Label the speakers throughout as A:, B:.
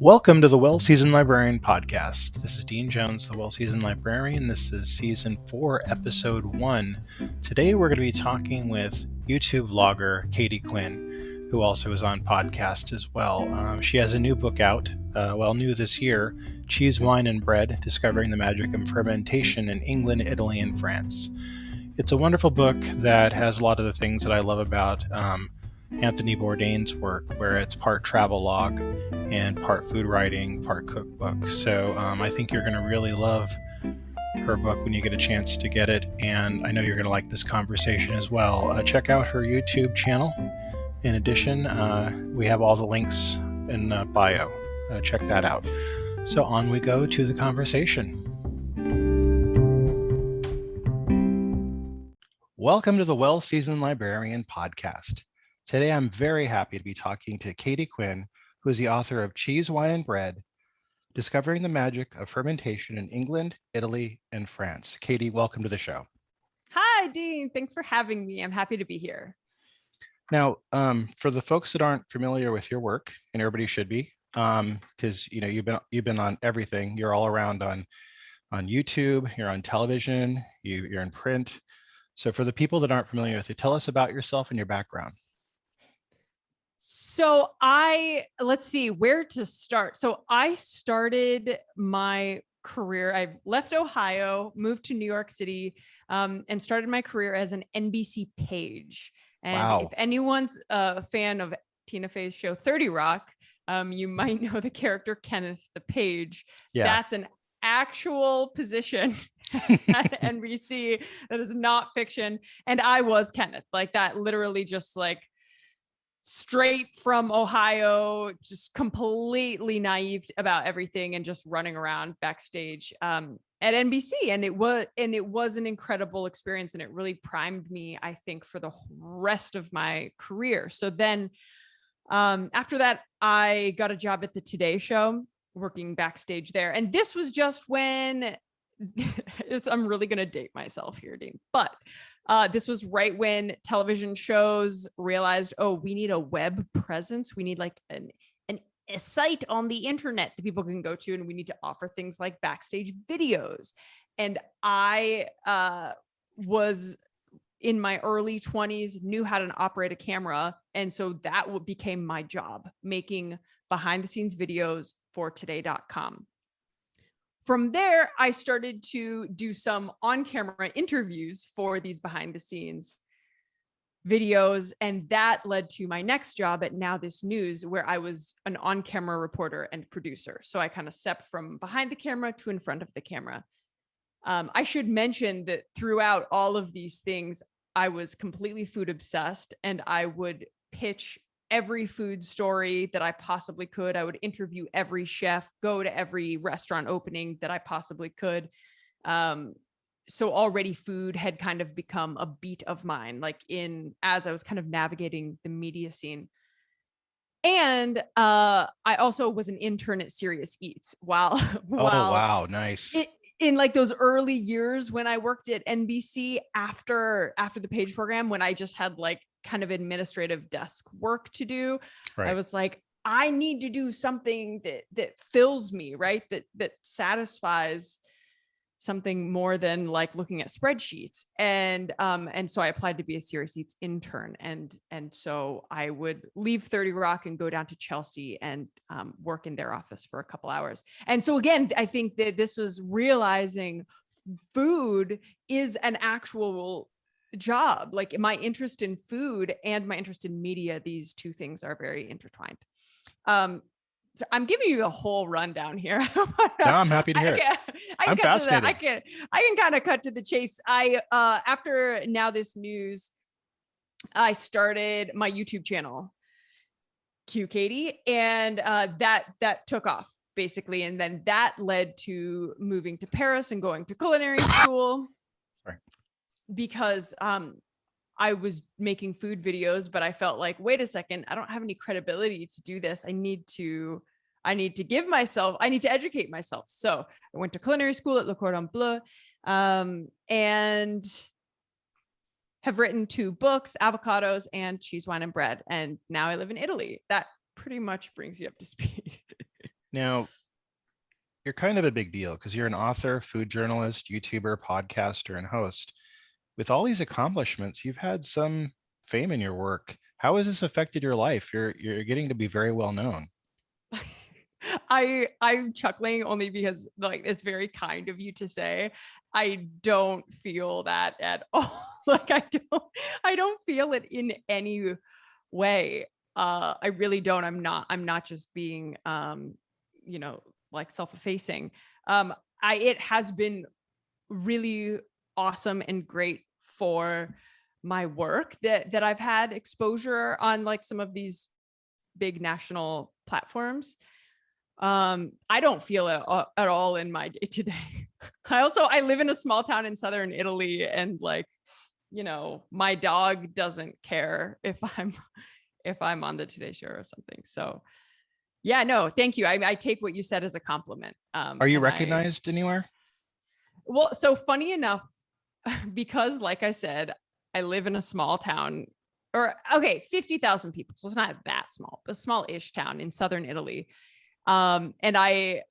A: Welcome to the Well Seasoned Librarian Podcast. This is Dean Jones, the Well Seasoned Librarian. This is Season 4, Episode 1. Today we're going to be talking with YouTube vlogger Katie Quinn, who also is on podcast as well. She has a new book out, new this year, Cheese, Wine, and Bread, Discovering the Magic of Fermentation in England, Italy, and France. It's a wonderful book that has a lot of the things that I love about Anthony Bourdain's work, where it's part travelogue and part food writing, part cookbook. So I think you're going to really love her book when you get a chance to get it, and I know you're going to like this conversation as well. Check out her YouTube channel. In addition, we have all the links in the bio. Check that out. So on we go to the conversation. Welcome to the Well Seasoned Librarian Podcast. Today, I'm very happy to be talking to Katie Quinn, who is the author of Cheese, Wine, and Bread, Discovering the Magic of Fermentation in England, Italy, and France. Katie, welcome to the show.
B: Hi, Dean. Thanks for having me. I'm happy to be here.
A: Now, for the folks that aren't familiar with your work, and everybody should be, because you've been on everything. You're all around on YouTube. You're on television. You're in print. So, for the people that aren't familiar with you, tell us about yourself and your background.
B: So let's see where to start. So I started my career. I left Ohio, moved to New York City, and started my career as an NBC page. And
A: Wow.
B: If anyone's a fan of Tina Fey's show 30 Rock, you might know the character Kenneth the Page.
A: Yeah.
B: That's an actual position at NBC. That is not fiction. And I was Kenneth, like that, literally just like straight from Ohio, just completely naive about everything and just running around backstage at NBC. And it was an incredible experience, and it really primed me, I think, for the rest of my career. So then after that, I got a job at the Today Show, working backstage there. And this was just when I'm really going to date myself here, Dean, but this was right when television shows realized, oh, we need a web presence. We need like a site on the internet that people can go to, and we need to offer things like backstage videos. And I was in my early 20s, knew how to operate a camera. And so that became my job, making behind the scenes videos for today.com. From there, I started to do some on-camera interviews for these behind-the-scenes videos, and that led to my next job at Now This News, where I was an on-camera reporter and producer. So I kind of stepped from behind the camera to in front of the camera. I should mention that throughout all of these things, I was completely food obsessed, and I would pitch every food story that I possibly could. I would interview every chef, go to every restaurant opening that I possibly could. So already food had kind of become a beat of mine, as I was kind of navigating the media scene. And I also was an intern at Serious Eats while
A: Oh, wow. Nice.
B: In like those early years when I worked at NBC after the Page program, when I just had like kind of administrative desk work to do. Right. I was like, I need to do something that fills me, right? That satisfies something more than like looking at spreadsheets. And so I applied to be a Serious Eats intern. And so I would leave 30 Rock and go down to Chelsea and work in their office for a couple hours. And so again, I think that this was realizing food is an actual job. Like my interest in food and my interest in media, these two things are very intertwined. So I'm giving you the whole rundown here. No,
A: I'm happy to hear it. I'm fascinated.
B: I can kind of cut to the chase. After Now This News, I started my YouTube channel, Q Katie, and that took off basically. And then that led to moving to Paris and going to culinary school.
A: Right. Because
B: I was making food videos, but I felt like, wait a second, I don't have any credibility to do this. I need to educate myself. So I went to culinary school at Le Cordon Bleu, and have written 2 books, Avocados and Cheese, Wine, and Bread. And now I live in Italy. That pretty much brings you up to speed.
A: Now, you're kind of a big deal because you're an author, food journalist, YouTuber, podcaster, and host. With all these accomplishments, you've had some fame in your work. How has this affected your life? You're getting to be very well known.
B: I'm chuckling only because like it's very kind of you to say. I don't feel that at all. Like I don't feel it in any way. I really don't. I'm not just being you know, like self-effacing. It has been really awesome and great for my work that I've had exposure on like some of these big national platforms. I don't feel it at all in my day to day. I live in a small town in southern Italy, and like, you know, my dog doesn't care if I'm on the Today Show or something. So yeah, no, thank you. I take what you said as a compliment.
A: Are you recognized anywhere?
B: Well, so funny enough, because like I said, I live in a small town, or okay, 50,000 people. So it's not that small, but small-ish town in southern Italy. And I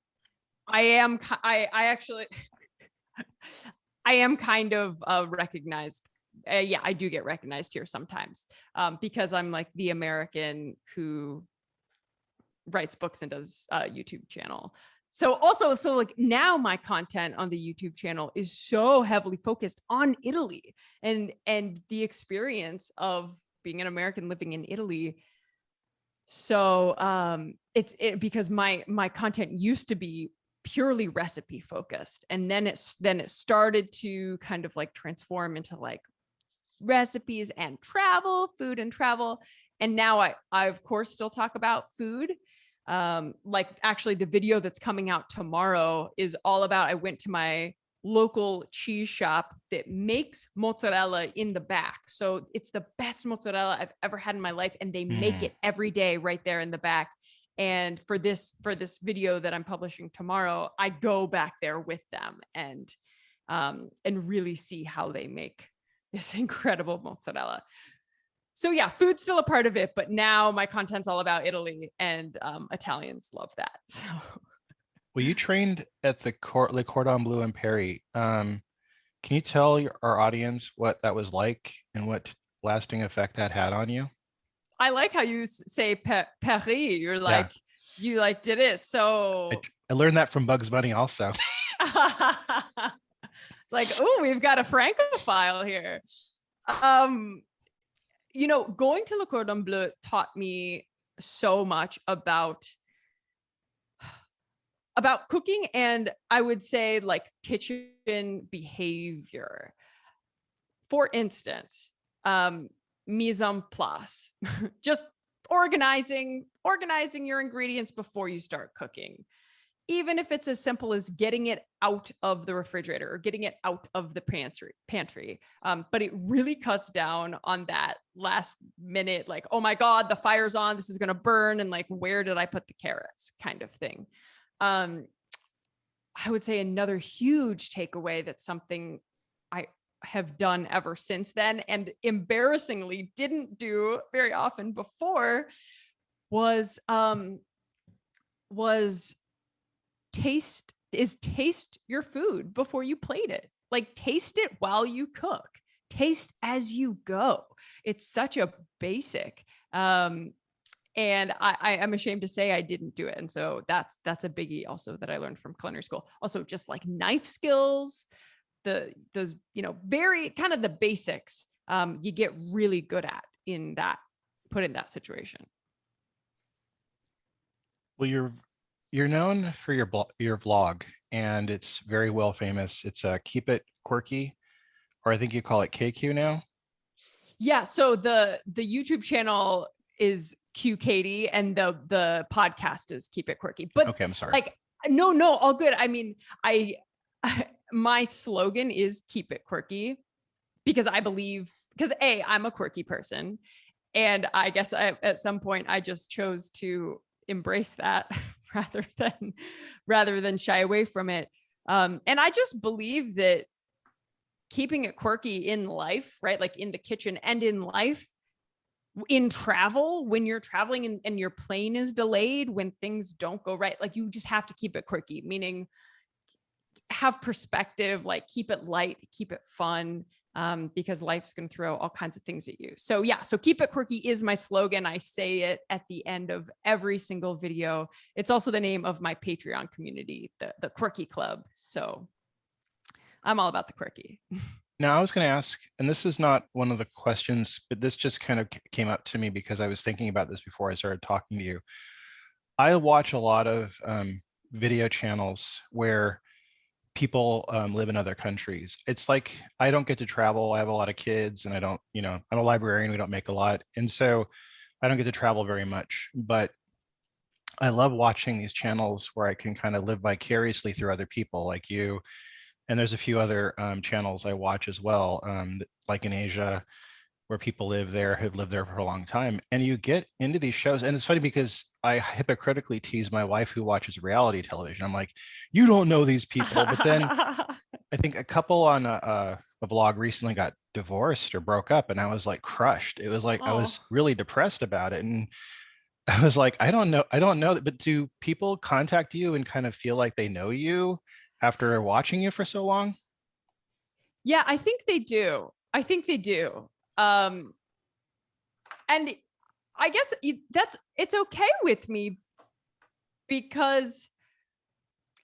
B: actually, I am kind of recognized. Yeah, I do get recognized here sometimes because I'm like the American who writes books and does a YouTube channel. So like now my content on the YouTube channel is so heavily focused on Italy and the experience of being an American living in Italy. So it's because my content used to be purely recipe focused, and then it started to kind of like transform into like recipes and food and travel. And now I of course still talk about food. Like actually the video that's coming out tomorrow is all about, I went to my local cheese shop that makes mozzarella in the back. So it's the best mozzarella I've ever had in my life. And they make it every day right there in the back. And for this video that I'm publishing tomorrow, I go back there with them and really see how they make this incredible mozzarella. So yeah, food's still a part of it, but now my content's all about Italy, and Italians love that. So.
A: Well, you trained at the Le Cordon Bleu in Paris. Can you tell our audience what that was like and what lasting effect that had on you?
B: I like how you say Paris. You're like, you like did it. So
A: I learned that from Bugs Bunny also.
B: It's like, oh, we've got a Francophile here. You know, going to Le Cordon Bleu taught me so much about cooking, and I would say like kitchen behavior. For instance, mise en place, just organizing your ingredients before you start cooking. Even if it's as simple as getting it out of the refrigerator or getting it out of the pantry. But it really cuts down on that last minute, like, oh my God, the fire's on, this is going to burn. And like, where did I put the carrots kind of thing? I would say another huge takeaway, that's something I have done ever since then, and embarrassingly didn't do very often before, was taste your food before you plate it. Like, taste it while you cook, taste as you go. It's such a basic, and I'm ashamed to say I didn't do it. And so that's a biggie also that I learned from culinary school. Also, just like knife skills, those, you know, very kind of the basics, you get really good at put in that situation.
A: Well, you're known for your vlog, and it's very well famous. It's Keep It Quirky, or I think you call it KQ now.
B: Yeah. So the YouTube channel is Q Katie, and the podcast is Keep It Quirky. But
A: okay, I'm sorry.
B: Like, no, all good. I mean, my slogan is Keep It Quirky because I believe, because I'm a quirky person, and I guess at some point I just chose to embrace that rather than shy away from it. And I just believe that keeping it quirky in life, right? Like in the kitchen and in life, in travel, when you're traveling and your plane is delayed, when things don't go right, like you just have to keep it quirky, meaning have perspective, like keep it light, keep it fun, because life's going to throw all kinds of things at you. So yeah, so keep it quirky is my slogan. I say it at the end of every single video. It's also the name of my Patreon community, the Quirky Club. So I'm all about the quirky.
A: Now, I was going to ask, and this is not one of the questions, but this just kind of came up to me because I was thinking about this before I started talking to you. I watch a lot of video channels where people live in other countries. It's like I don't get to travel. I have a lot of kids and I don't, I'm a librarian. We don't make a lot. And so I don't get to travel very much. But I love watching these channels where I can kind of live vicariously through other people like you. And there's a few other channels I watch as well, like in Asia, where people live there, have lived there for a long time. And you get into these shows. And it's funny because I hypocritically tease my wife who watches reality television. I'm like, you don't know these people. But then I think a couple on a vlog recently got divorced or broke up. And I was like crushed. It was like, I was really depressed about it. And I was like, I don't know. But do people contact you and kind of feel like they know you after watching you for so long?
B: Yeah, I think they do. And I guess it's okay with me because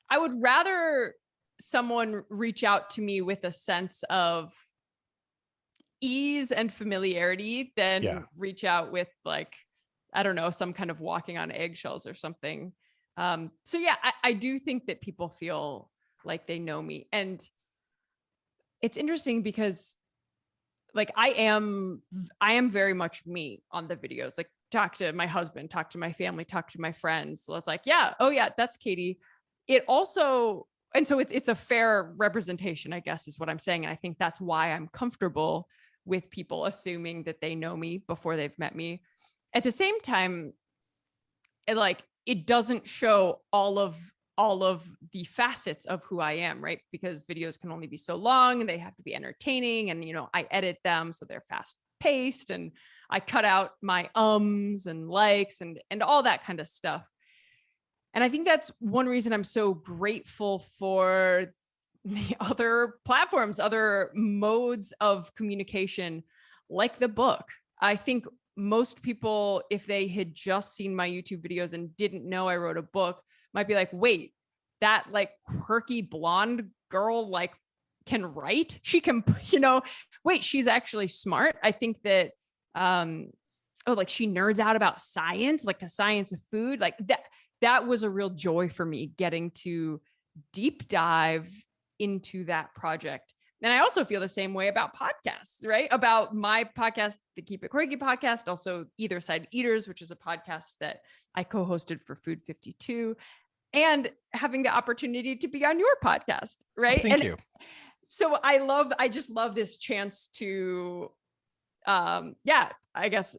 B: I would rather someone reach out to me with a sense of ease and familiarity than reach out with like, I don't know, some kind of walking on eggshells or something. So yeah, I do think that people feel like they know me. And it's interesting because like I am very much me on the videos, like talk to my husband, talk to my family, talk to my friends. So it's like, yeah, oh yeah, that's Katie. It also, and so it's a fair representation, I guess is what I'm saying. And I think that's why I'm comfortable with people assuming that they know me before they've met me. At the same time, it doesn't show all of the facets of who I am, right? Because videos can only be so long and they have to be entertaining. And, I edit them so they're fast paced and I cut out my ums and likes and all that kind of stuff. And I think that's one reason I'm so grateful for the other platforms, other modes of communication, like the book. I think most people, if they had just seen my YouTube videos and didn't know I wrote a book, might be like, wait, that like quirky blonde girl like can write? She can, wait, she's actually smart. I think that, like she nerds out about science, like the science of food, like that was a real joy for me, getting to deep dive into that project. And I also feel the same way about podcasts, right? About my podcast, the Keep It Quirky podcast, also Either Side Eaters, which is a podcast that I co-hosted for Food 52, and having the opportunity to be on your podcast, right?
A: Thank you.
B: So I just love this chance to, I guess,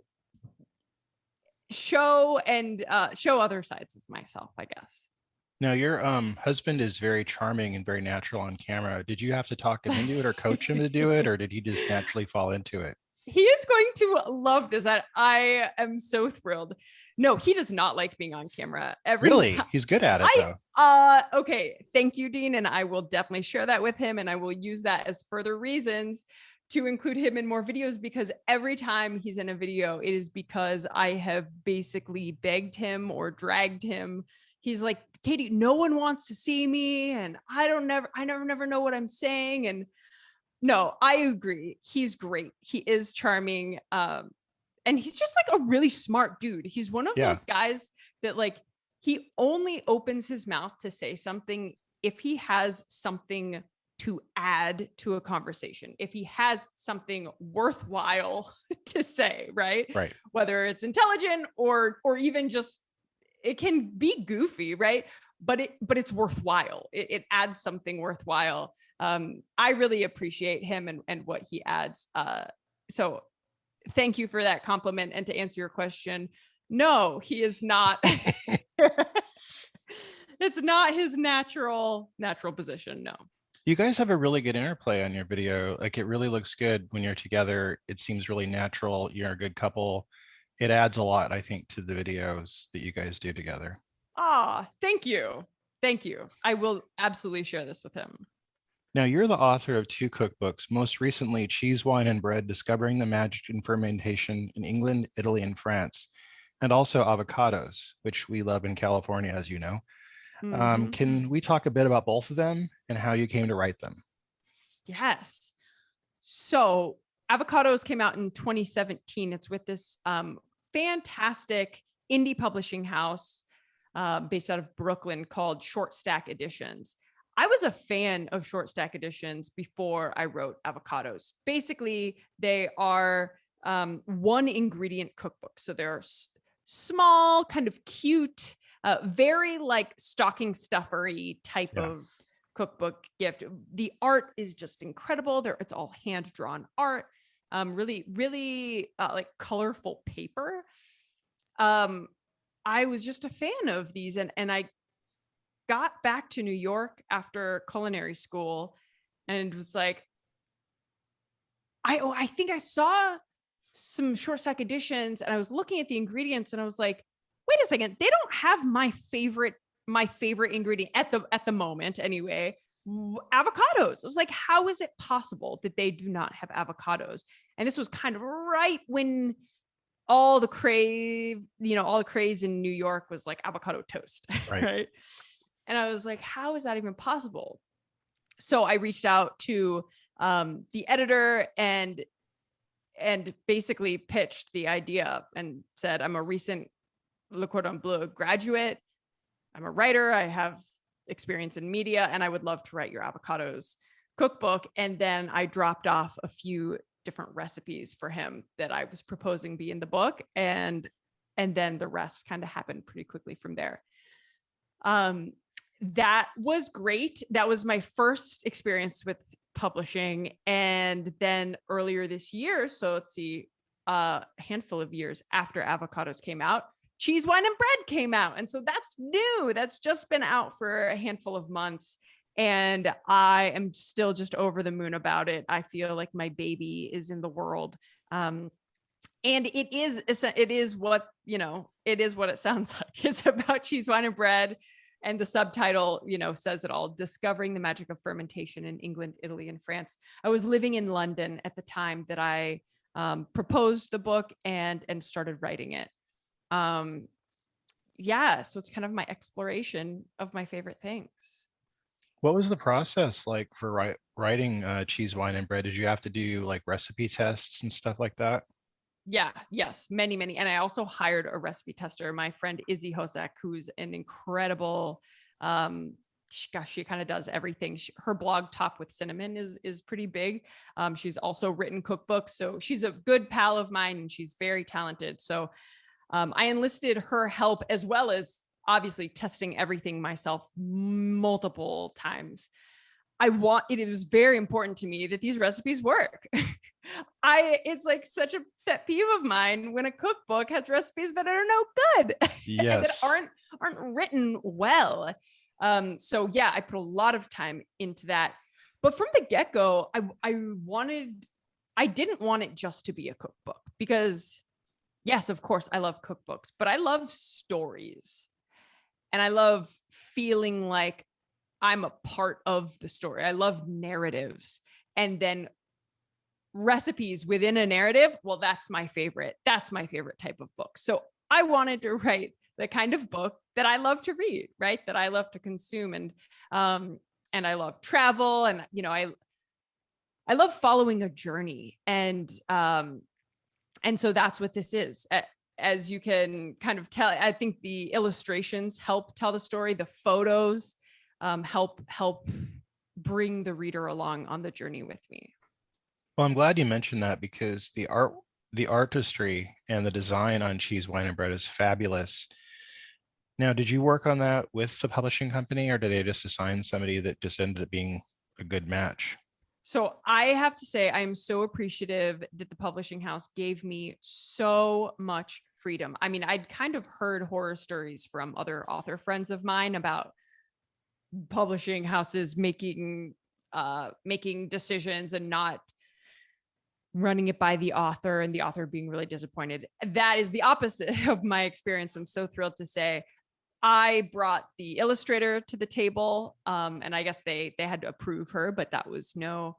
B: show other sides of myself, I guess.
A: Now, your husband is very charming and very natural on camera. Did you have to talk him into it or coach him to do it, or did he just naturally fall into it?
B: He is going to love this. I am so thrilled. No, he does not like being on camera.
A: Really? He's good at it, though.
B: Okay. Thank you, Dean. And I will definitely share that with him. And I will use that as further reasons to include him in more videos, because every time he's in a video, it is because I have basically begged him or dragged him. He's like, Katie, no one wants to see me. And I never know what I'm saying. And no, I agree. He's great. He is charming. And he's just like a really smart dude. He's one of those guys that like, he only opens his mouth to say something if he has something to add to a conversation, if he has something worthwhile to say, right?
A: Right.
B: Whether it's intelligent or even just, it can be goofy, right? But it's worthwhile. It adds something worthwhile. I really appreciate him and what he adds. So thank you for that compliment. And to answer your question, no, he is not. It's not his natural position. No.
A: You guys have a really good interplay on your video. Like it really looks good when you're together. It seems really natural. You're a good couple. It adds a lot, I think, to the videos that you guys do together.
B: Ah, thank you. Thank you. I will absolutely share this with him.
A: Now, you're the author of 2 cookbooks, most recently Cheese, Wine, and Bread, Discovering the Magic in Fermentation in England, Italy, and France, and also Avocados, which we love in California, as you know.
B: Mhm.
A: Can we talk a bit about both of them and how you came to write them?
B: Yes. So Avocados came out in 2017. It's with this fantastic indie publishing house based out of Brooklyn called Short Stack Editions. I was a fan of Short Stack Editions before I wrote Avocados. Basically, they are one ingredient cookbooks. So they're small, kind of cute, very like stocking stuffery type of cookbook gift. The art is just incredible. It's all hand drawn art. Really, really like colorful paper. I was just a fan of these, and I got back to New York after culinary school, and was like, I think I saw some Short Stack Editions, and I was looking at the ingredients, and I was like, wait a second, they don't have my favorite ingredient at the moment anyway. Avocados. I was like, how is it possible that they do not have avocados? And this was kind of right when all the craze in New York was like avocado toast, right? And I was like, how is that even possible? So I reached out to the editor and basically pitched the idea and said, I'm a recent Le Cordon Bleu graduate. I'm a writer. I have experience in media, and I would love to write your avocados cookbook. And then I dropped off a few different recipes for him that I was proposing be in the book. And then the rest kind of happened pretty quickly from there. That was great. That was my first experience with publishing. And then earlier this year, so let's see, a handful of years after Avocados came out, Cheese, Wine, and Bread came out. And so that's new. That's just been out for a handful of months. And I am still just over the moon about it. I feel like my baby is in the world. And it is what it sounds like. It's about cheese, wine, and bread. And the subtitle, says it all: Discovering the Magic of Fermentation in England, Italy, and France. I was living in London at the time that I proposed the book and started writing it. So it's kind of my exploration of my favorite things.
A: What was the process like for writing Cheese, Wine, and Bread? Did you have to do like recipe tests and stuff like that?
B: Yes, many. And I also hired a recipe tester, my friend Izzy Hosek, who's an incredible, she kind of does everything. Her blog Top with Cinnamon is pretty big. She's also written cookbooks. So she's a good pal of mine, and she's very talented. So I enlisted her help, as well as obviously testing everything myself multiple times. It was very important to me that these recipes work. It's like such a pet peeve of mine when a cookbook has recipes that are no good.
A: Yes.
B: that aren't written well. So yeah, I put a lot of time into that. But from the get-go, I didn't want it just to be a cookbook, because yes, of course, I love cookbooks, but I love stories. And I love feeling like I'm a part of the story. I love narratives. And then recipes within a narrative, well, that's my favorite type of book. So I wanted to write the kind of book that I love to read, right? That I love to consume. And I love travel, and I love following a journey. And so that's what this is. As you can kind of tell, I think the illustrations help tell the story. The photos help bring the reader along on the journey with me.
A: Well, I'm glad you mentioned that, because the artistry and the design on Cheese, Wine, and Bread is fabulous. Now, did you work on that with the publishing company, or did they just assign somebody that just ended up being a good match?
B: So I have to say, I am so appreciative that the publishing house gave me so much freedom. I mean, I'd kind of heard horror stories from other author friends of mine about publishing houses making making decisions and not running it by the author and the author being really disappointed. That is the opposite of my experience. I'm so thrilled to say I brought the illustrator to the table, and I guess they had to approve her, but that was no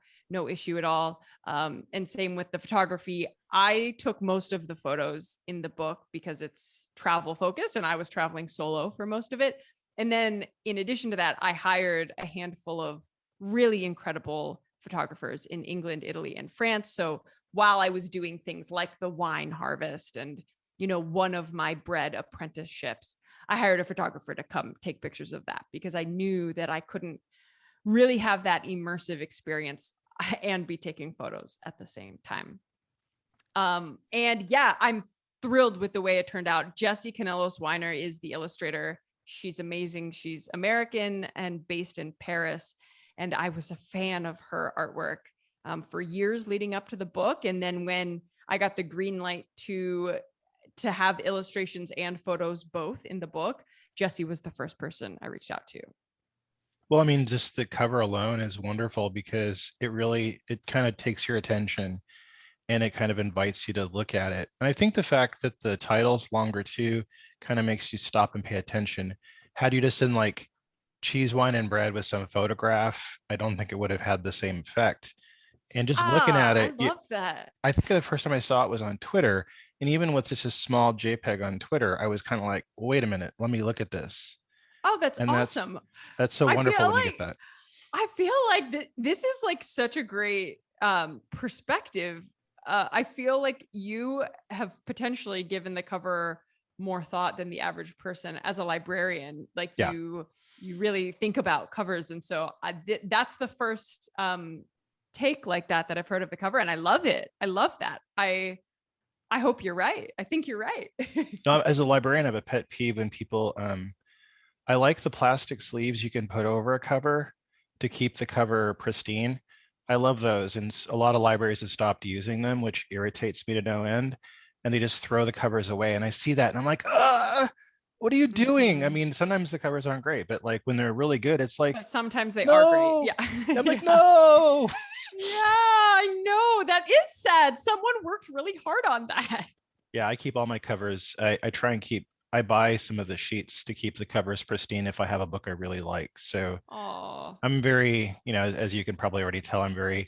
B: issue at all. And same with the photography. I took most of the photos in the book because it's travel focused, and I was traveling solo for most of it. And then in addition to that, I hired a handful of really incredible photographers in England, Italy, and France. So while I was doing things like the wine harvest and, one of my bread apprenticeships, I hired a photographer to come take pictures of that because I knew that I couldn't really have that immersive experience and be taking photos at the same time. And yeah, I'm thrilled with the way it turned out. Jessie Canelos Weiner is the illustrator. She's amazing. She's American and based in Paris. And I was a fan of her artwork for years leading up to the book. And then when I got the green light to have illustrations and photos both in the book, Jessie was the first person I reached out to.
A: Well, I mean, just the cover alone is wonderful because it kind of takes your attention and it kind of invites you to look at it. And I think the fact that the title's longer too kind of makes you stop and pay attention. Had you just been like cheese, wine, and bread with some photograph, I don't think it would have had the same effect. And just looking at it,
B: I love that.
A: I think the first time I saw it was on Twitter. And even with just a small JPEG on Twitter, I was kind of like, wait a minute, let me look at this.
B: Oh, that's
A: And
B: awesome.
A: That's so wonderful when you get that.
B: I feel like this is like such a great perspective. I feel like you have potentially given the cover more thought than the average person as a librarian. Like you really think about covers. And so that's the first take like that I've heard of the cover. And I love it. I love that. I hope you're right. I think you're right.
A: No, as a librarian, I have a pet peeve when people, I like the plastic sleeves you can put over a cover to keep the cover pristine. I love those. And a lot of libraries have stopped using them, which irritates me to no end. And they just throw the covers away. And I see that and I'm like, what are you doing?
B: Mm-hmm.
A: I mean, sometimes the covers aren't great, but like when they're really good, it's like,
B: but sometimes they are great. Yeah.
A: I'm like, no.
B: Yeah, I know. That is sad. Someone worked really hard on that.
A: Yeah, I keep all my covers. I try and I buy some of the sheets to keep the covers pristine if I have a book I really like. So I'm very, as you can probably already tell, I'm very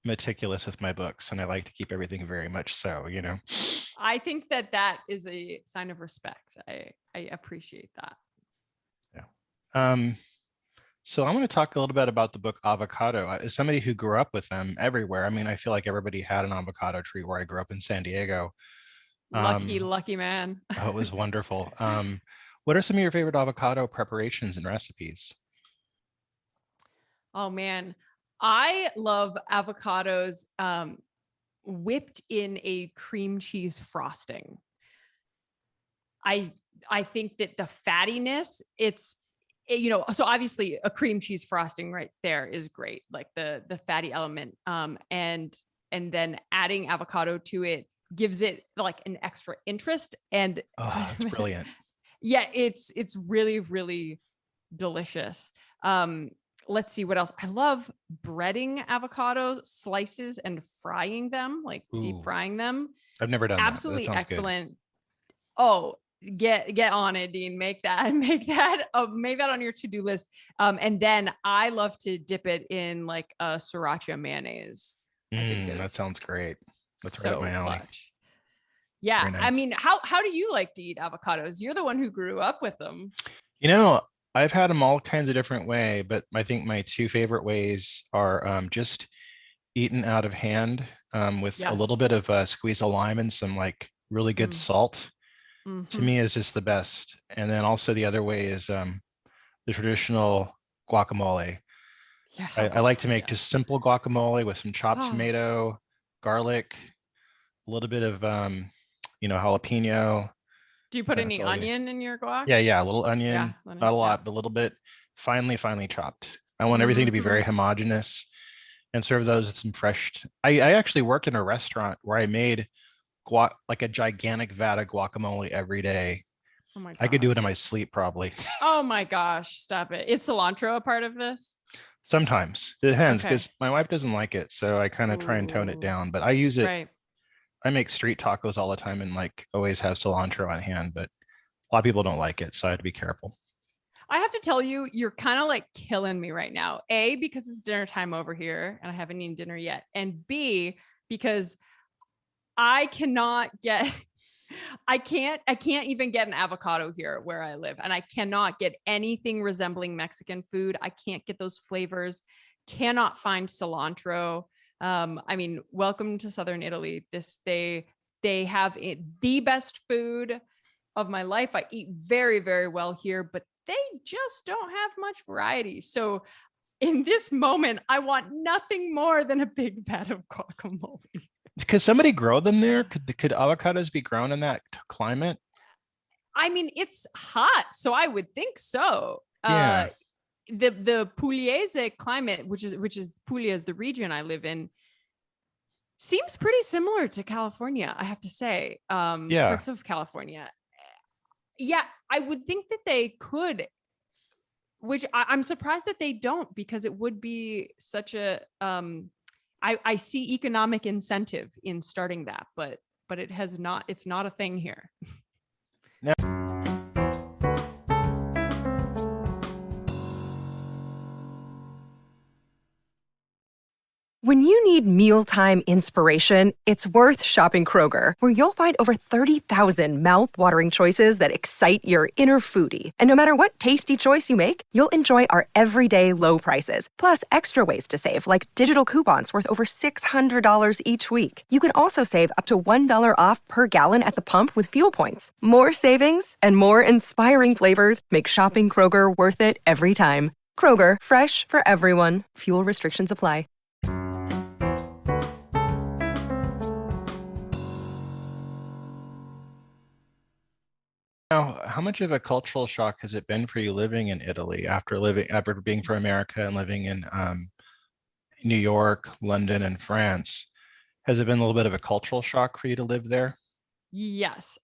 A: meticulous with my books and I like to keep everything very much so,
B: I think that is a sign of respect. I appreciate that.
A: Yeah. So I'm going to talk a little bit about the book Avocado. As somebody who grew up with them everywhere, I mean, I feel like everybody had an avocado tree where I grew up in San Diego.
B: Lucky man.
A: Oh, it was wonderful. What are some of your favorite avocado preparations and recipes?
B: Oh man, I love avocados whipped in a cream cheese frosting. I think that the fattiness, so obviously a cream cheese frosting right there is great, like the fatty element, and then adding avocado to it gives it like an extra interest. And
A: it's brilliant.
B: Yeah, it's really, really delicious. Let's see what else. I love breading avocado slices and frying them, like deep frying them.
A: I've never done
B: Absolutely
A: that.
B: Excellent.
A: Good.
B: Oh, get on it, Dean. Make that on your to-do list. And then I love to dip it in like a sriracha mayonnaise.
A: That sounds great. That's right up my alley.
B: Clutch. Yeah.
A: Nice.
B: I mean, how do you like to eat avocados? You're the one who grew up with them.
A: I've had them all kinds of different ways, but I think my two favorite ways are just eaten out of hand with a little bit of a squeeze of lime and some like really good salt. Mm-hmm. To me is just the best. And then also the other way is the traditional guacamole. Yeah, I like to make just simple guacamole with some chopped tomato, garlic, a little bit of jalapeno.
B: Do you put any onion in your guac?
A: Yeah, a little onion, not a lot, but a little bit finely chopped. I want everything to be very homogeneous and serve those with some fresh. I actually worked in a restaurant where I made like a gigantic vat of guacamole every day. Oh my gosh. I could do it in my sleep probably.
B: Oh my gosh, stop it. Is cilantro a part of this?
A: Sometimes it depends
B: Okay.
A: because my wife doesn't like it, so I kind of try and tone it
B: Ooh,
A: down. But I use it.
B: right.
A: I make street tacos all the time and like always have cilantro on hand, but a lot of people don't like it, so I have to be careful.
B: I have to tell you, you're kind of like killing me right now. A, because it's dinner time over here and I haven't eaten dinner yet. And B, because I cannot get I can't even get an avocado here where I live. And I cannot get anything resembling Mexican food. I can't get those flavors. Cannot find cilantro. I mean, welcome to Southern Italy. They have the best food of my life. I eat very, very well here, but they just don't have much variety. So in this moment, I want nothing more than a big vat of guacamole.
A: Could somebody grow them there? Could avocados be grown in that climate?
B: I mean, it's hot, so I would think so.
A: Yeah.
B: The Pugliese climate, which is Puglia is the region I live in, seems pretty similar to California, I have to say.
A: Yeah.
B: Parts of California. Yeah, I would think that they could, which I'm surprised that they don't, because it would be such a I see economic incentive in starting that, but it has not, it's not a thing here.
A: Now,
C: When you need mealtime inspiration, it's worth shopping Kroger, where you'll find over 30,000 mouth-watering choices that excite your inner foodie. And no matter what tasty choice you make, you'll enjoy our everyday low prices, plus extra ways to save, like digital coupons worth over $600 each week. You can also save up to $1 off per gallon at the pump with fuel points. More savings and more inspiring flavors make shopping Kroger worth it every time. Kroger, fresh for everyone. Fuel restrictions apply.
A: how much of a cultural shock has it been for you living in Italy after being from America and living in New York, London, and France? Has it been a little bit of a cultural shock for you to live there?
B: Yes.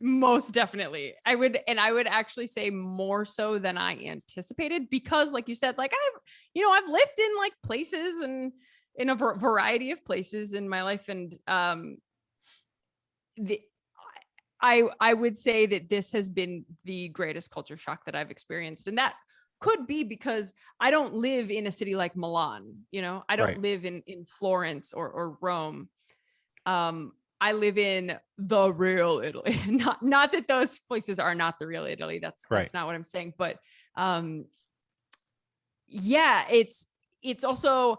B: Most definitely. I would actually say more so than I anticipated, because like you said, like I've lived in like places and in a variety of places in my life. And the I would say that this has been the greatest culture shock that I've experienced. And that could be because I don't live in a city like Milan, I don't
A: Right.
B: live in Florence or Rome. I live in the real Italy. Not that those places are not the real Italy.
A: Right.
B: That's not what I'm saying. But um, yeah, it's also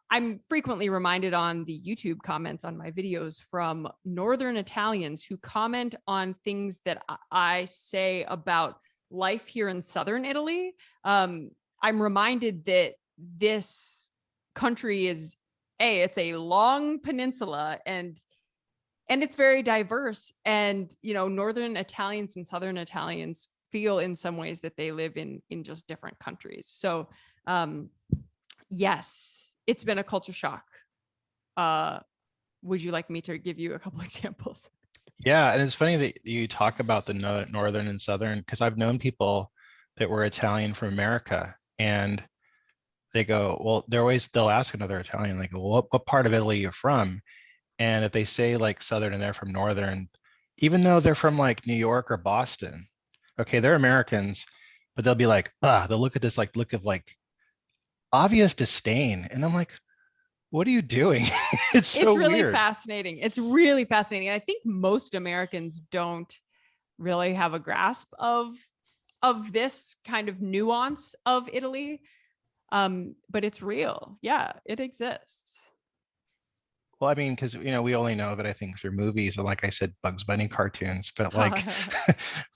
B: I'm frequently reminded on the YouTube comments on my videos from Northern Italians who comment on things that I say about life here in Southern Italy. I'm reminded that this country is it's a long peninsula, and it's very diverse. And Northern Italians and Southern Italians feel in some ways that they live in just different countries. So yes, it's been a culture shock. Would you like me to give you a couple examples?
A: Yeah, and it's funny that you talk about the northern and southern because I've known people that were Italian from America, and they go, well, they'll ask another Italian, like, well, what part of Italy are you from? And if they say like southern and they're from northern, even though they're from like New York or Boston, okay, they're Americans, but they'll be like, they'll look at this like look of like obvious disdain, and I'm like, what are you doing? It's
B: It's
A: so
B: really
A: weird.
B: fascinating. It's really fascinating. I think most Americans don't really have a grasp of this kind of nuance of Italy. But it's real. Yeah, it exists.
A: Well, I mean, because we only know of it, I think, through movies and, like I said, Bugs Bunny cartoons. But like,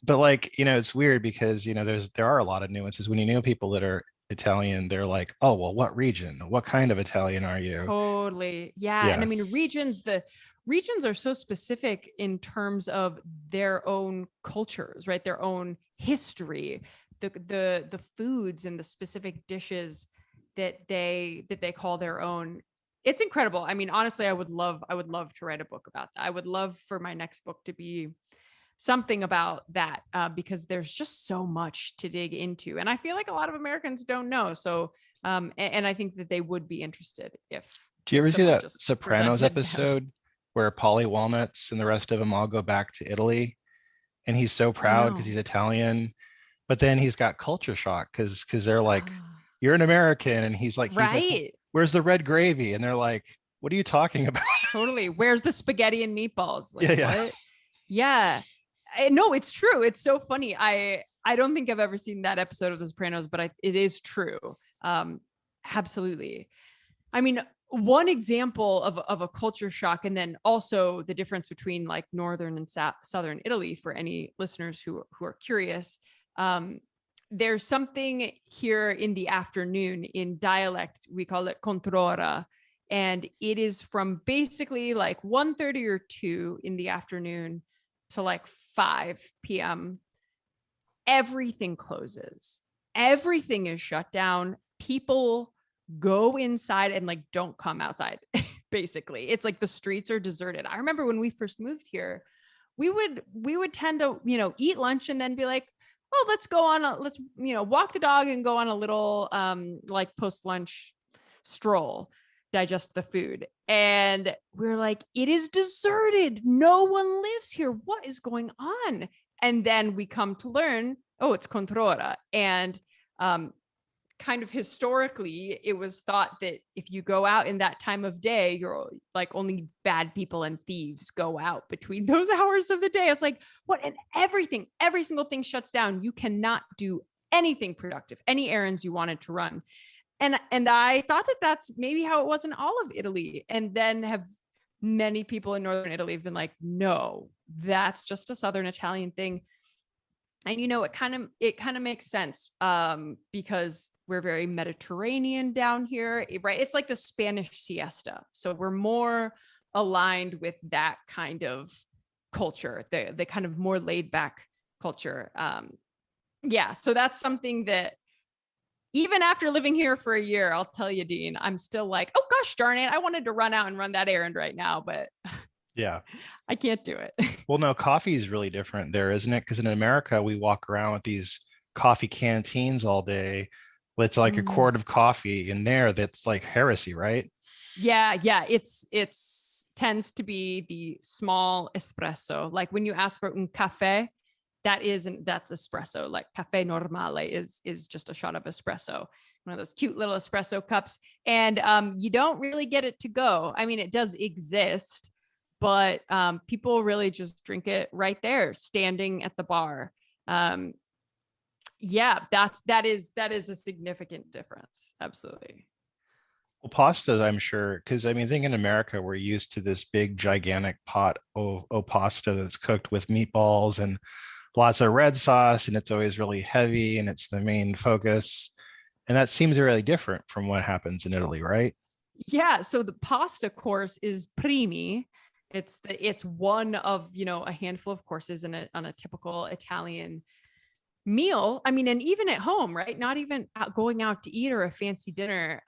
A: but like, it's weird because there are a lot of nuances. When you know people that are Italian, they're like, oh, well, what region? What kind of Italian are you?
B: Totally. Yeah. And I
A: Yeah,
B: mean, the regions are so specific in terms of their own cultures, right? Their own history, the foods and the specific dishes that they call their own. It's incredible. I mean, honestly, I would love to write a book about that. I would love for my next book to be something about that because there's just so much to dig into. And I feel like a lot of Americans don't know. So, and I think that they would be interested if.
A: Do you ever see
B: someone
A: that
B: just
A: Sopranos
B: presented them.
A: episode where Polly Walnuts and the rest of them all go back to Italy? And he's so proud because
B: No.
A: he's Italian, but then he's got culture shock because they're like,
B: Ah,
A: "You're an American," and he's like,
B: right.
A: "Where's the red gravy?" And they're like, "What are you talking about?"
B: Totally. Where's the spaghetti and meatballs? Like,
A: Yeah.
B: what? Yeah. No, it's true. It's so funny. I don't think I've ever seen that episode of The Sopranos, but it is true. Absolutely. I mean, one example of a culture shock, and then also the difference between like northern and southern Italy for any listeners who are curious. There's something here in the afternoon in dialect, we call it controra, and it is from basically like 1:30 or 2 in the afternoon to like 5 p.m. Everything closes. Everything is shut down. People go inside and like don't come outside. Basically, it's like the streets are deserted. I remember when we first moved here, we would tend to, eat lunch and then be like, oh, let's go on let's walk the dog and go on a little like post lunch stroll, digest the food. And we're like, it is deserted. No one lives here. What is going on? And then we come to learn, oh, it's Controra. And kind of historically, it was thought that if you go out in that time of day, you're like only bad people and thieves go out between those hours of the day. I was like, what? And every single thing shuts down. You cannot do anything productive, any errands you wanted to run. And I thought that that's maybe how it was in all of Italy. And then have many people in Northern Italy have been like, no, that's just a Southern Italian thing. And, it kind of makes sense because we're very Mediterranean down here, right? It's like the Spanish siesta. So we're more aligned with that kind of culture, the kind of more laid back culture. Yeah. So that's something that even after living here for a year, I'll tell you, Dean, I'm still like, oh gosh, darn it. I wanted to run out and run that errand right now, but
A: Yeah.
B: I can't do it.
A: Well, no, coffee is really different there, isn't it? Because in America, we walk around with these coffee canteens all day. It's like a quart of coffee in there. That's like heresy, right?
B: Yeah. It's tends to be the small espresso. Like when you ask for un cafe, that's espresso. Like cafe normale is just a shot of espresso, one of those cute little espresso cups. And you don't really get it to go. I mean, it does exist, but people really just drink it right there, standing at the bar. Yeah, that is a significant difference. Absolutely.
A: Well, pasta, I'm sure, because I think in America, we're used to this big, gigantic pot of pasta that's cooked with meatballs and lots of red sauce, and it's always really heavy, and it's the main focus. And that seems really different from what happens in Italy, right?
B: Yeah. So the pasta course is primi. It's one of, a handful of courses on a typical Italian meal. I mean, and even at home, right? Not even going out to eat or a fancy dinner,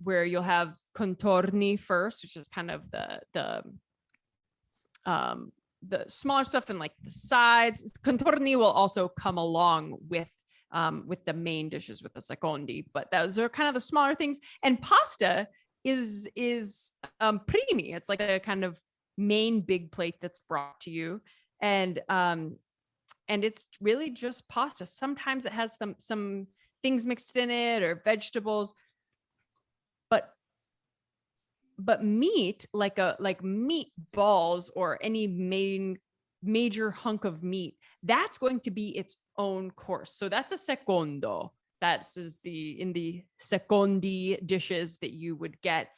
B: where you'll have contorni first, which is kind of the smaller stuff and like the sides. Contorni will also come along with the main dishes, with the secondi, but those are kind of the smaller things. And pasta is primi. It's like a kind of main big plate that's brought to you. And it's really just pasta. Sometimes it has some things mixed in it or vegetables, but meat, like meatballs or any major hunk of meat, that's going to be its own course. So that's a secondo. In the secondi dishes that you would get.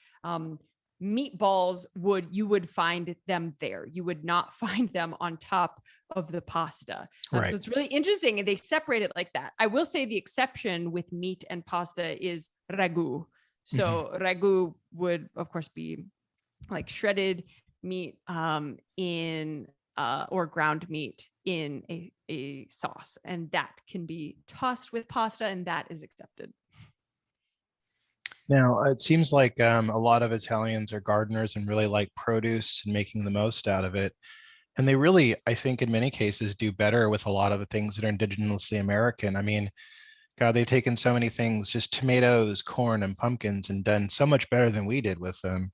B: Meatballs you would find them there. You would not find them on top of the pasta.
A: Right.
B: So it's really interesting. And they separate it like that. I will say the exception with meat and pasta is ragu. So ragu would, of course, be like shredded meat in or ground meat in a sauce. And that can be tossed with pasta, and that is accepted.
A: Now, it seems like a lot of Italians are gardeners and really like produce and making the most out of it. And they really, I think in many cases, do better with a lot of the things that are indigenously American. I mean, God, they've taken so many things, just tomatoes, corn, and pumpkins, and done so much better than we did with them.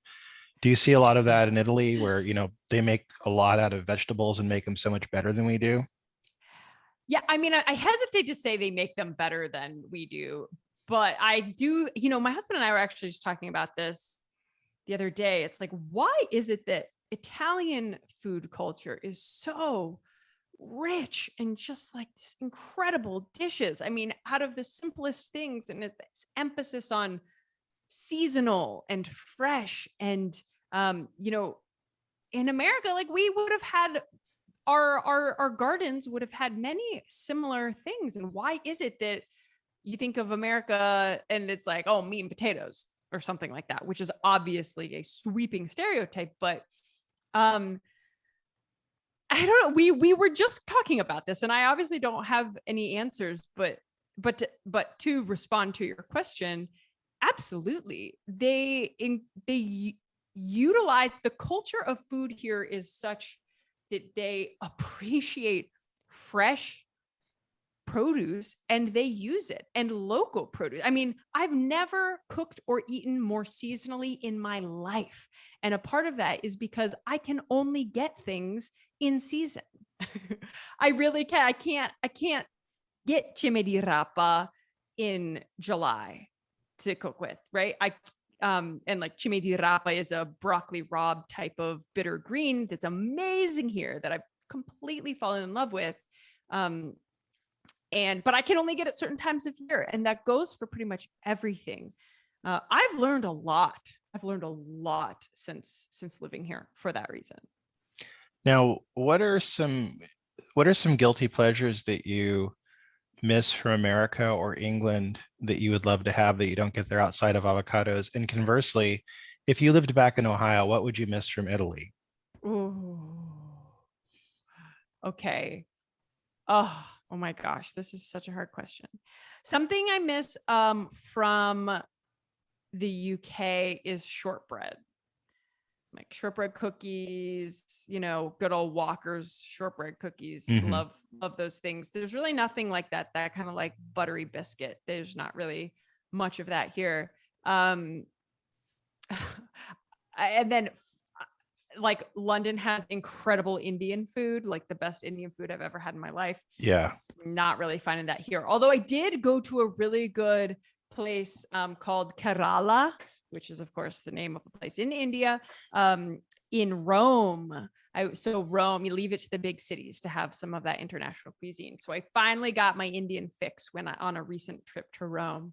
A: Do you see a lot of that in Italy where, they make a lot out of vegetables and make them so much better than we do?
B: Yeah, I mean, I hesitate to say they make them better than we do, but I do, my husband and I were actually just talking about this the other day. It's like, why is it that Italian food culture is so rich and just like this incredible dishes? I mean, out of the simplest things, and it's emphasis on seasonal and fresh. And, in America, like we would have had our gardens would have had many similar things. And why is it that you think of America and it's like, oh, meat and potatoes or something like that, which is obviously a sweeping stereotype, but I don't know. We were just talking about this, and I obviously don't have any answers, but to respond to your question, absolutely. They utilize the culture of food here is such that they appreciate fresh produce and they use it, and local produce. I mean, I've never cooked or eaten more seasonally in my life. And a part of that is because I can only get things in season. I really can. I can't get cime di rapa in July to cook with, right? And like cime di rapa is a broccoli rabe type of bitter green that's amazing here that I've completely fallen in love with. But I can only get it certain times of year, and that goes for pretty much everything. I've learned a lot. I've learned a lot since living here for that reason.
A: Now, what are some guilty pleasures that you miss from America or England that you would love to have that you don't get there outside of avocados? And conversely, if you lived back in Ohio, what would you miss from Italy?
B: Ooh. Okay. Oh my gosh, this is such a hard question. Something I miss from the UK is shortbread. Like shortbread cookies, good old Walker's shortbread cookies.
A: Mm-hmm.
B: Love those things. There's really nothing like that kind of like buttery biscuit. There's not really much of that here. And then like London has incredible Indian food, like the best Indian food I've ever had in my life.
A: Yeah.
B: Not really finding that here. Although I did go to a really good place called Kerala, which is of course the name of a place in India, in Rome. Rome, you leave it to the big cities to have some of that international cuisine. So I finally got my Indian fix on a recent trip to Rome.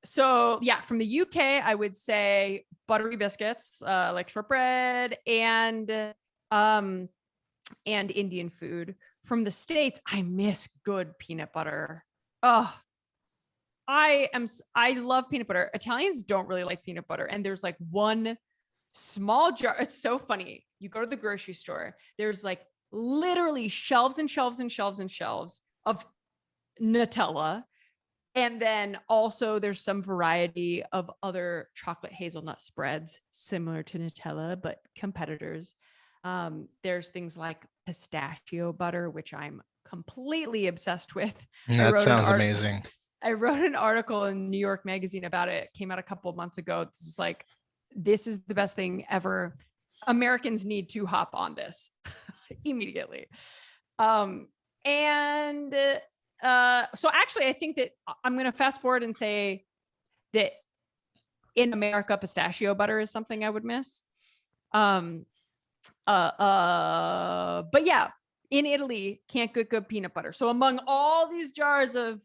B: So yeah, from the UK, I would say buttery biscuits, like shortbread and Indian food. From the States, I miss good peanut butter. Oh, I love peanut butter. Italians don't really like peanut butter. And there's like one small jar. It's so funny. You go to the grocery store, there's like literally shelves and shelves and shelves and shelves of Nutella. And then also there's some variety of other chocolate hazelnut spreads similar to Nutella, but competitors. There's things like pistachio butter, which I'm completely obsessed with.
A: That sounds amazing.
B: I wrote an article in New York Magazine about it. It came out a couple of months ago. This is the best thing ever. Americans need to hop on this immediately. So actually, I think that I'm going to fast forward and say that in America, pistachio butter is something I would miss. But yeah, in Italy, can't get good peanut butter. So among all these jars of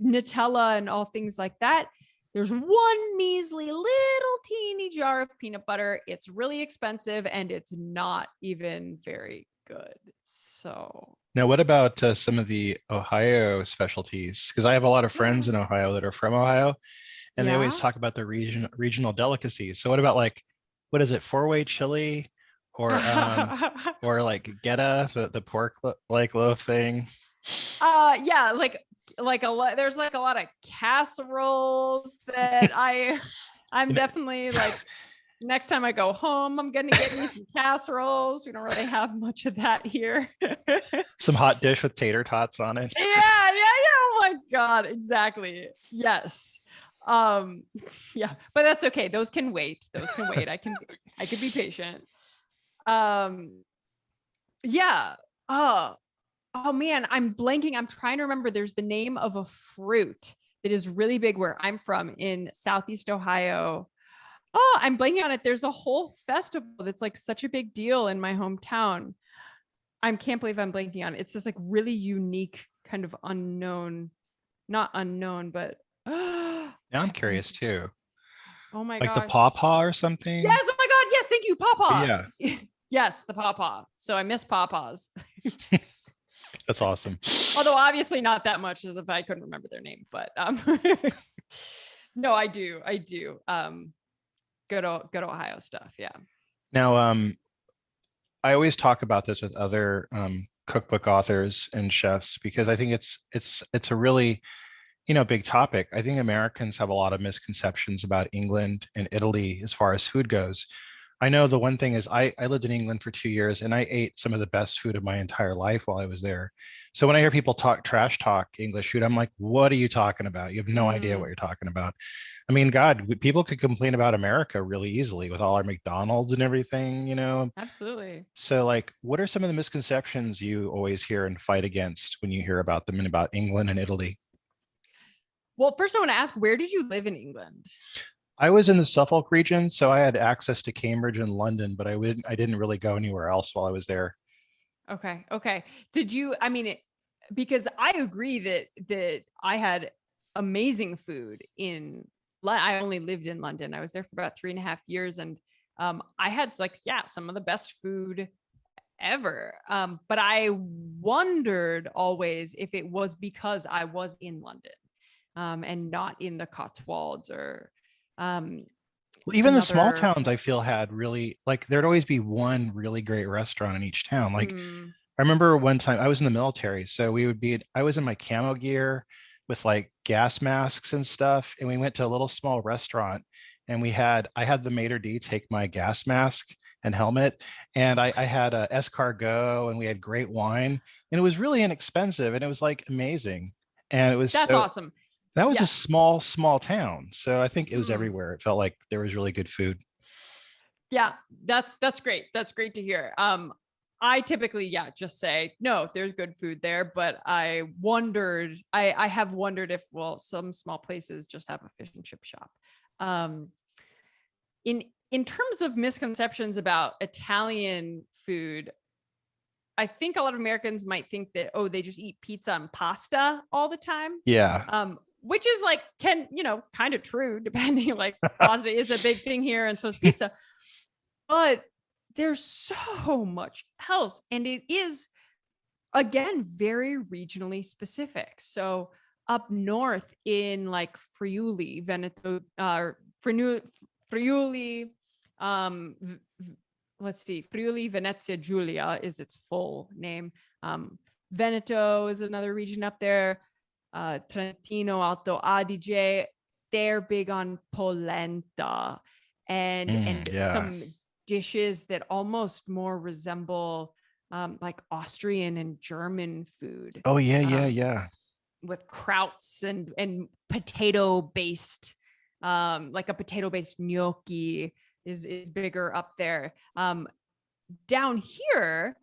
B: Nutella and all things like that, there's one measly little teeny jar of peanut butter. It's really expensive and it's not even very good. So
A: now, what about some of the Ohio specialties? Because I have a lot of friends in Ohio that are from Ohio, and they always talk about the regional delicacies. So what about what is it, four-way chili, or or like geta, the pork like loaf thing?
B: Yeah, like a lot. There's like a lot of casseroles that I'm definitely like. Next time I go home, I'm going to get me some casseroles. We don't really have much of that here.
A: Some hot dish with tater tots on it.
B: Yeah. Oh my God. Exactly. Yes. Yeah, but that's okay. Those can wait. I could be patient. Yeah. Oh man, I'm blanking. I'm trying to remember. There's the name of a fruit that is really big where I'm from in Southeast Ohio. Oh, I'm blanking on it. There's a whole festival that's like such a big deal in my hometown. I can't believe I'm blanking on it. It's this like really unique kind of not unknown, but
A: Now I'm curious too.
B: Oh my
A: like
B: gosh.
A: the pawpaw or something?
B: Yes. Oh my God. Yes. Thank you. Pawpaw.
A: Yeah.
B: Yes. The pawpaw. So I miss pawpaws.
A: That's awesome.
B: Although obviously not that much as if I couldn't remember their name, but no, I do. Good Ohio stuff. Yeah.
A: Now, I always talk about this with other cookbook authors and chefs because I think it's a really, big topic. I think Americans have a lot of misconceptions about England and Italy as far as food goes. I know the one thing is I lived in England for 2 years and I ate some of the best food of my entire life while I was there. So when I hear people trash talk English food, I'm like, what are you talking about? You have no idea what you're talking about. I mean, God, people could complain about America really easily with all our McDonald's and everything,
B: Absolutely.
A: So like, what are some of the misconceptions you always hear and fight against when you hear about them and about England and Italy?
B: Well, first I want to ask, where did you live in England?
A: I was in the Suffolk region, so I had access to Cambridge and London, but I didn't really go anywhere else while I was there.
B: Okay. Because I agree that I had amazing food I only lived in London. I was there for about 3.5 years and I had some of the best food ever. But I wondered always if it was because I was in London and not in the Cotswolds or
A: even the small towns I feel had really there'd always be one really great restaurant in each town. I remember one time I was in the military, so I was in my camo gear with gas masks and stuff, and we went to a little small restaurant and I had the maitre d' take my gas mask and helmet, and I had a escargot and we had great wine, and it was really inexpensive and it was amazing, and that's
B: awesome.
A: That was a small town. So I think it was everywhere. It felt like there was really good food.
B: Yeah, that's great. That's great to hear. I typically, just say, no, there's good food there. But I have wondered if, some small places just have a fish and chip shop. In terms of misconceptions about Italian food, I think a lot of Americans might think that, they just eat pizza and pasta all the time.
A: Yeah.
B: Which is kind of true, depending, pasta is a big thing here and so is pizza. But there's so much else. And it is, again, very regionally specific. So up north in Friuli, Veneto, Friuli, Friuli Venezia Giulia is its full name. Veneto is another region up there. Trentino, Alto Adige, they're big on polenta and some dishes that almost more resemble Austrian and German food.
A: Oh yeah.
B: With krauts and potato based, a potato based gnocchi is bigger up there. Down here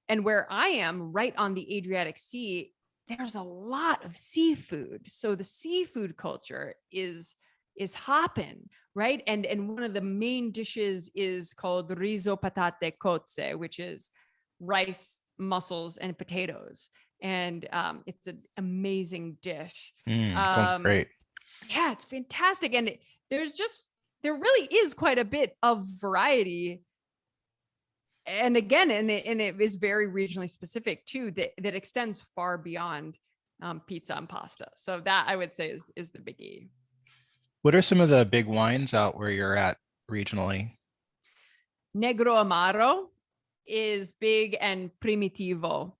B: and where I am, right on the Adriatic Sea, there's a lot of seafood. So the seafood culture is hopping, right? And one of the main dishes is called riso patate cozze, which is rice, mussels, and potatoes. And it's an amazing dish.
A: Sounds great.
B: Yeah, it's fantastic. And there really is quite a bit of variety. And again, and it is very regionally specific too, that extends far beyond pizza and pasta. So that I would say is the biggie.
A: What are some of the big wines out where you're at regionally?
B: Negro Amaro is big, and Primitivo.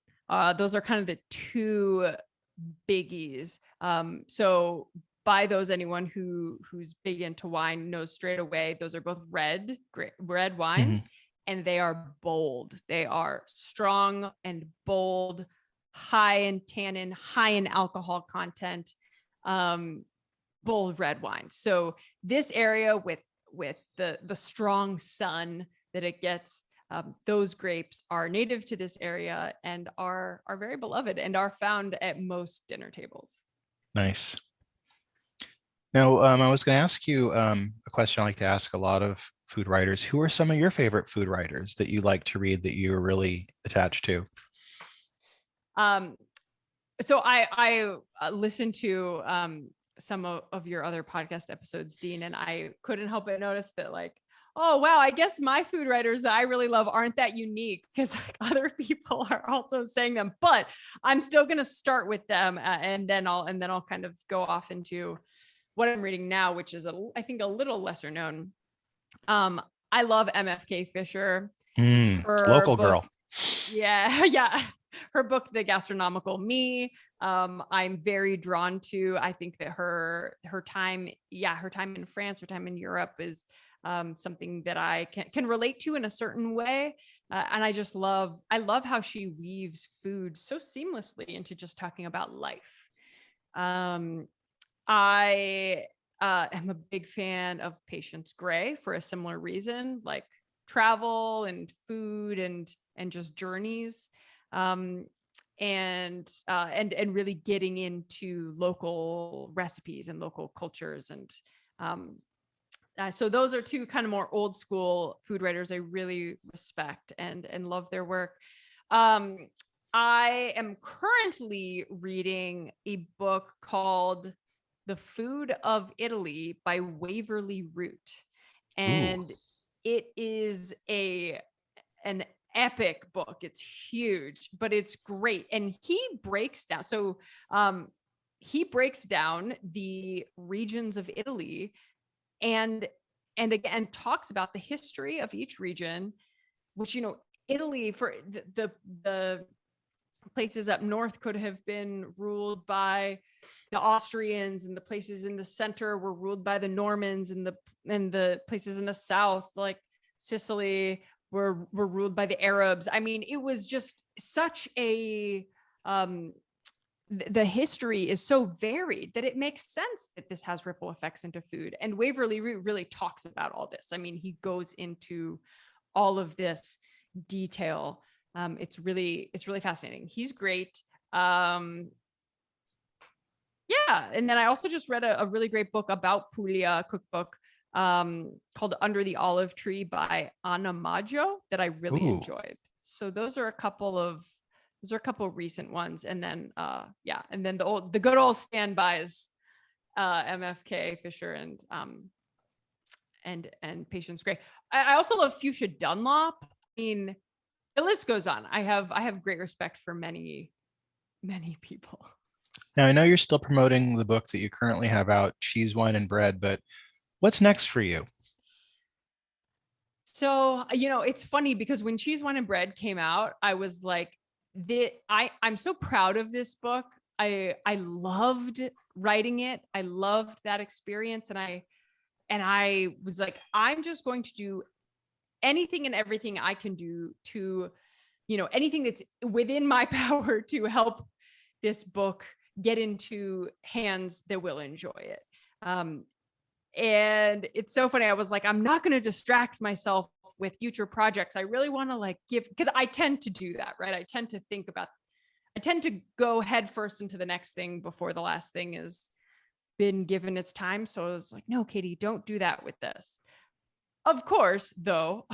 B: Those are kind of the two biggies. So by those, anyone who's big into wine knows straight away, those are both red wines, and they are bold. They are strong and bold, high in tannin, high in alcohol content, bold red wines. So this area with the strong sun that it gets, those grapes are native to this area and are very beloved and are found at most dinner tables.
A: Nice. Now, I was going to ask you a question I like to ask a lot of food writers. Who are some of your favorite food writers that you like to read, that you're really attached to?
B: So I listened to some of your other podcast episodes, Dean, and I couldn't help but notice that, like, oh, wow, I guess my food writers that I really love aren't that unique, because like other people are also saying them, but I'm still going to start with them. And then I'll kind of go off into what I'm reading now, which is I think a little lesser known. I love MFK Fisher.
A: Local
B: book,
A: girl.
B: Yeah. Her book, The Gastronomical Me, I'm very drawn to. I think that her time in France, her time in Europe is something that I can relate to in a certain way. And I love how she weaves food so seamlessly into just talking about life. I am a big fan of Patience Gray for a similar reason, like travel and food and just journeys. And really getting into local recipes and local cultures. And so those are two kind of more old school food writers I really respect and love their work. I am currently reading a book called The Food of Italy by Waverly Root. And it is an epic book. It's huge, but it's great. And he breaks down. So he breaks down the regions of Italy and again talks about the history of each region, which, Italy, for the places up north could have been ruled by the Austrians, and the places in the center were ruled by the Normans, and the places in the south, like Sicily, were ruled by the Arabs. I mean, it was just such a the history is so varied that it makes sense that this has ripple effects into food. And Waverly Root really talks about all this. I mean, he goes into all of this detail. It's really fascinating. He's great. Yeah. And then I also just read a really great book about Puglia, cookbook, called Under the Olive Tree by Anna Maggio that I really enjoyed. So those are a couple recent ones. And then and then the good old standbys, MFK Fisher and Patience Gray. I also love Fuchsia Dunlop. I mean, the list goes on. I have great respect for many people.
A: Now, I know you're still promoting the book that you currently have out, Cheese, Wine, and Bread, but what's next for you?
B: So, it's funny because when Cheese, Wine, and Bread came out, I was like, I'm so proud of this book. I loved writing it. I loved that experience. And I was like, I'm just going to do anything and everything I can do to, anything that's within my power to help this book get into hands that will enjoy it. And it's so funny. I was like, I'm not going to distract myself with future projects. I really want to give, because I tend to do that, right? I tend to go head first into the next thing before the last thing has been given its time. So I was like, no, Katie, don't do that with this. Of course, though,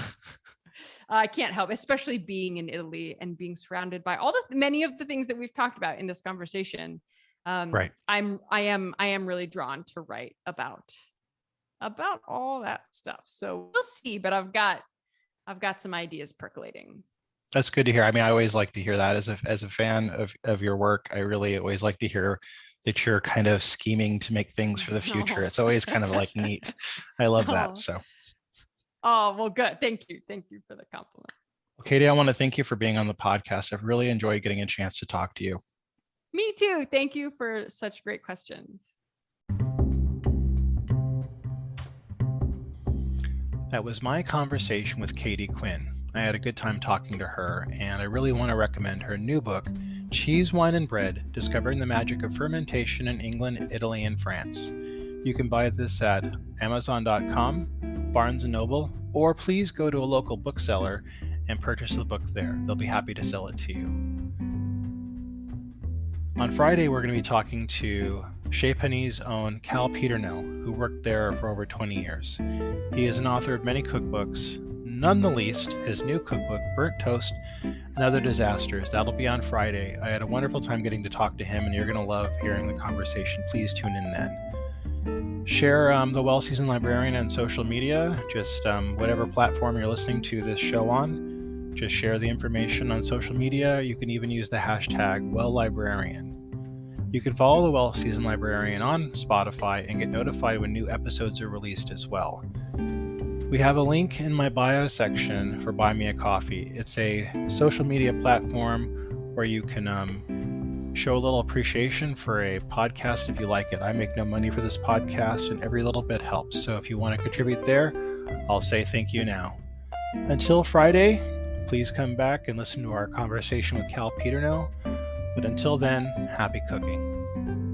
B: I can't help, especially being in Italy and being surrounded by many of the things that we've talked about in this conversation.
A: Right.
B: I am really drawn to write about all that stuff. So we'll see, but I've got some ideas percolating.
A: That's good to hear. I mean, I always like to hear that as a fan of your work. I really always like to hear that you're kind of scheming to make things for the future. It's always kind of neat. I love that. So.
B: Oh, well, good. Thank you. Thank you for the compliment.
A: Well, Katie, I want to thank you for being on the podcast. I've really enjoyed getting a chance to talk to you.
B: Me too. Thank you for such great questions.
A: That was my conversation with Katie Quinn. I had a good time talking to her, and I really want to recommend her new book, Cheese, Wine, and Bread, Discovering the Magic of Fermentation in England, Italy, and France. You can buy this at Amazon.com, Barnes & Noble, or please go to a local bookseller and purchase the book there. They'll be happy to sell it to you. On Friday, we're going to be talking to Chez Panisse' own Cal Peternell, who worked there for over 20 years. He is an author of many cookbooks, none the least his new cookbook, Burnt Toast and Other Disasters. That'll be on Friday. I had a wonderful time getting to talk to him, and you're going to love hearing the conversation. Please tune in then. Share the Well Seasoned Librarian on social media, just whatever platform you're listening to this show on. Just share the information on social media. You can even use the hashtag WellLibrarian. You can follow the Well Seasoned Librarian on Spotify and get notified when new episodes are released as well. We have a link in my bio section for Buy Me a Coffee. It's a social media platform where you can show a little appreciation for a podcast if you like it. I make no money for this podcast, and every little bit helps. So if you want to contribute there, I'll say thank you now. Until Friday, please come back and listen to our conversation with Cal Peternell. But until then, happy cooking.